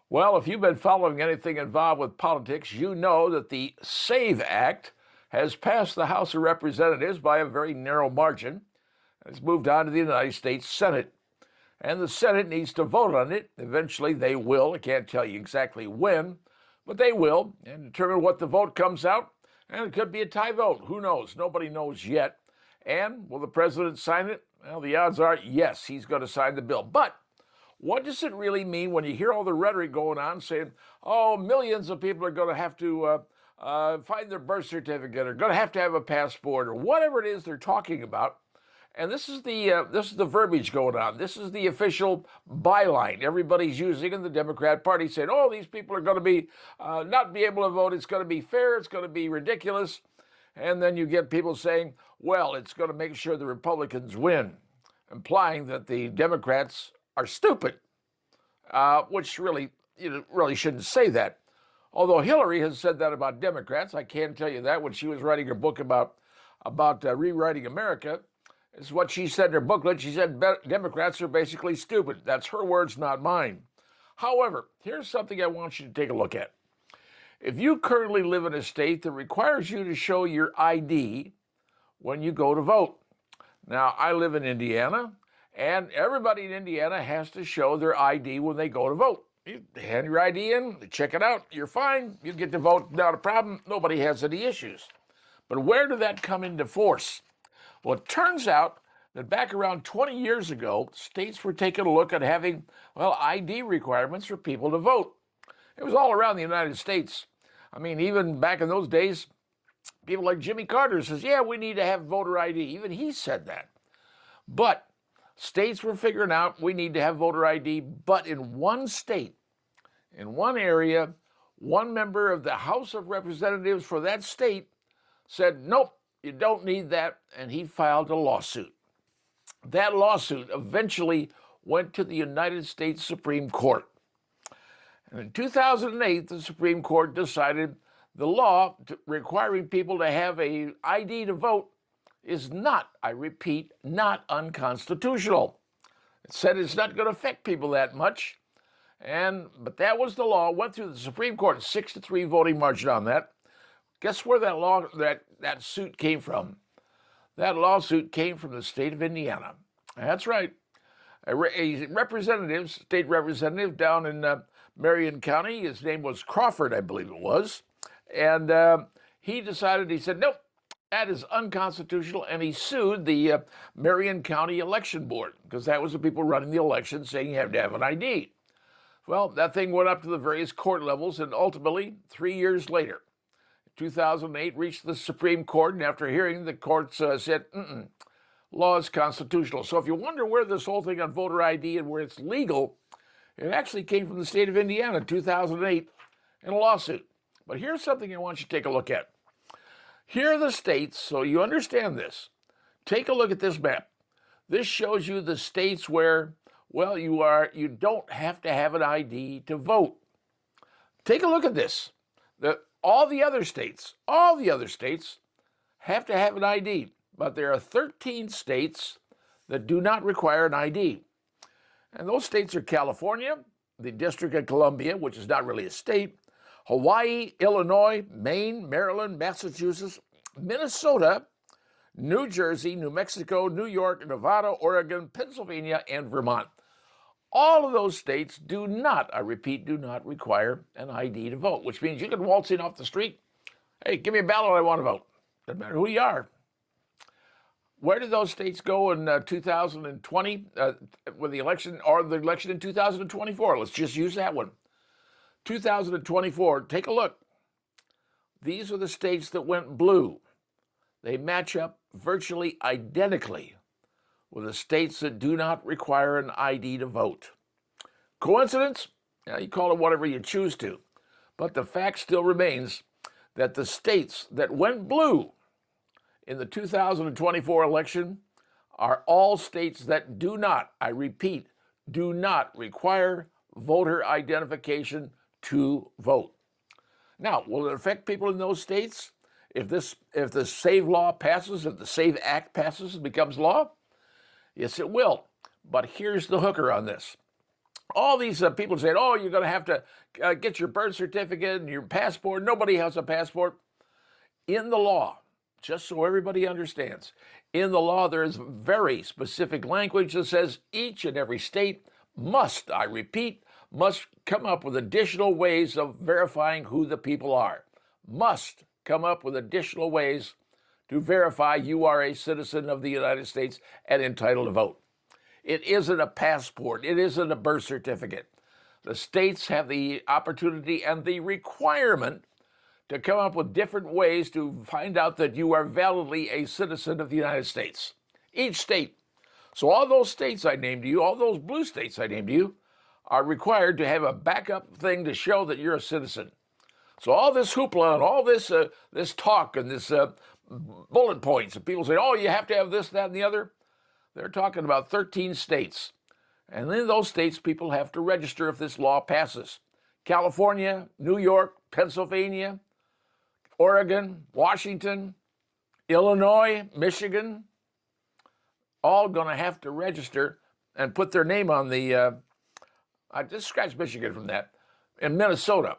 Well, if you've been following anything involved with politics, you know that the SAVE Act has passed the House of Representatives by a very narrow margin. It's moved on to the United States Senate. And the Senate needs to vote on it. Eventually, they will. I can't tell you exactly when, but they will, and determine what the vote comes out. And it could be a tie vote. Who knows? Nobody knows yet. And will the president sign it? Well, the odds are yes, he's going to sign the bill. But what does it really mean when you hear all the rhetoric going on saying, oh, millions of people are going to have to find their birth certificate or going to have a passport or whatever it is they're talking about? And this is the verbiage going on. This is the official byline everybody's using in the Democrat Party, saying, "Oh, these people are going to be not be able to vote. It's going to be fair. It's going to be ridiculous." And then you get people saying, "Well, it's going to make sure the Republicans win," implying that the Democrats are stupid, which really shouldn't say that. Although Hillary has said that about Democrats, I can tell you that when she was writing her book about rewriting America. Is what she said in her booklet. She said Democrats are basically stupid. That's her words, not mine. However, here's something I want you to take a look at. If you currently live in a state that requires you to show your ID when you go to vote. Now, I live in Indiana, and everybody in Indiana has to show their ID when they go to vote. You hand your ID in, they check it out, you're fine, you get to vote, not a problem, nobody has any issues. But where did that come into force? Well, it turns out that back around 20 years ago, states were taking a look at having, ID requirements for people to vote. It was all around the United States. I mean, even back in those days, people like Jimmy Carter says, yeah, we need to have voter ID. Even he said that. But states were figuring out we need to have voter ID, but in one state, in one area, one member of the House of Representatives for that state said, nope, you don't need that, and he filed a lawsuit. That lawsuit eventually went to the United States Supreme Court. And in 2008, the Supreme Court decided the law requiring people to have an ID to vote is not, I repeat, not unconstitutional. It said it's not going to affect people that much. But that was the law, went through the Supreme Court, 6-3 voting margin on that. Guess where that suit came from? That lawsuit came from the state of Indiana. That's right. A state representative down in Marion County, his name was Crawford, I believe it was, and he said, nope, that is unconstitutional, and he sued the Marion County Election Board, because that was the people running the election saying you have to have an ID. Well, that thing went up to the various court levels, and ultimately, 3 years later, 2008 reached the Supreme Court, and after hearing, the courts said, law is constitutional. So if you wonder where this whole thing on voter ID and where it's legal, it actually came from the state of Indiana in 2008 in a lawsuit. But here's something I want you to take a look at. Here are the states, so you understand this. Take a look at this map. This shows you the states where, you don't have to have an ID to vote. Take a look at this. All the other states have to have an ID, but there are 13 states that do not require an ID. And those states are California, the District of Columbia, which is not really a state, Hawaii, Illinois, Maine, Maryland, Massachusetts, Minnesota, New Jersey, New Mexico, New York, Nevada, Oregon, Pennsylvania, and Vermont. All of those states do not, I repeat, do not require an ID to vote, which means you can waltz in off the street. Hey, give me a ballot, I want to vote. Doesn't matter who you are. Where did those states go in 2020 with the election, or the election in 2024? Let's just use that one. 2024, take a look. These are the states that went blue. They match up virtually identically with the states that do not require an ID to vote. Coincidence? Yeah, you call it whatever you choose to. But the fact still remains that the states that went blue in the 2024 election are all states that do not, I repeat, do not require voter identification to vote. Now, will it affect people in those states if the SAVE law passes, if the SAVE Act passes and becomes law? Yes, it will. But here's the hooker on this. all these people saying, oh, you're going to have to get your birth certificate and your passport. Nobody has a passport. In the law, just so everybody understands, in the law there is very specific language that says each and every state must, I repeat, must come up with additional ways of verifying who the people are. Must come up with additional ways to verify you are a citizen of the United States and entitled to vote. It isn't a passport. It isn't a birth certificate. The states have the opportunity and the requirement to come up with different ways to find out that you are validly a citizen of the United States. Each state. So all those states I named to you, all those blue states I named to you, are required to have a backup thing to show that you're a citizen. So all this hoopla and all this this talk and this bullet points, and people say, oh, you have to have this, that, and the other. They're talking about 13 states. And in those states, people have to register if this law passes. California, New York, Pennsylvania, Oregon, Washington, Illinois, Michigan, all going to have to register and put their name on the, I just scratched Michigan from that, in Minnesota.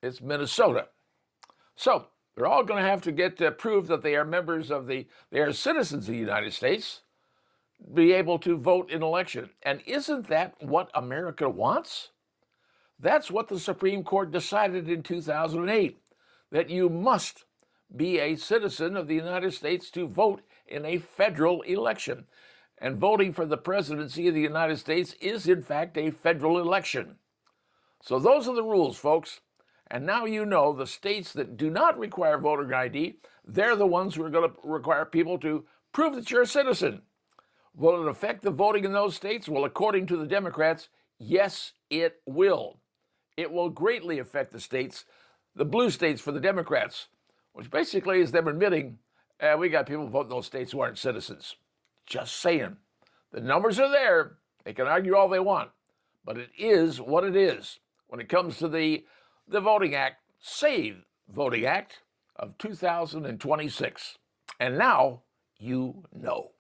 It's Minnesota. So they're all going to have to get proof that they are members of they are citizens of the United States, be able to vote in election. And isn't that what America wants? That's what the Supreme Court decided in 2008, that you must be a citizen of the United States to vote in a federal election. And voting for the presidency of the United States is, in fact, a federal election. So those are the rules, folks. And now you know the states that do not require voter ID, they're the ones who are going to require people to prove that you're a citizen. Will it affect the voting in those states? Well, according to the Democrats, yes, it will. It will greatly affect the states, the blue states for the Democrats, which basically is them admitting, we got people voting in those states who aren't citizens. Just saying. The numbers are there. They can argue all they want. But it is what it is when it comes to the Voting Act, SAVE Voting Act of 2026. And now you know.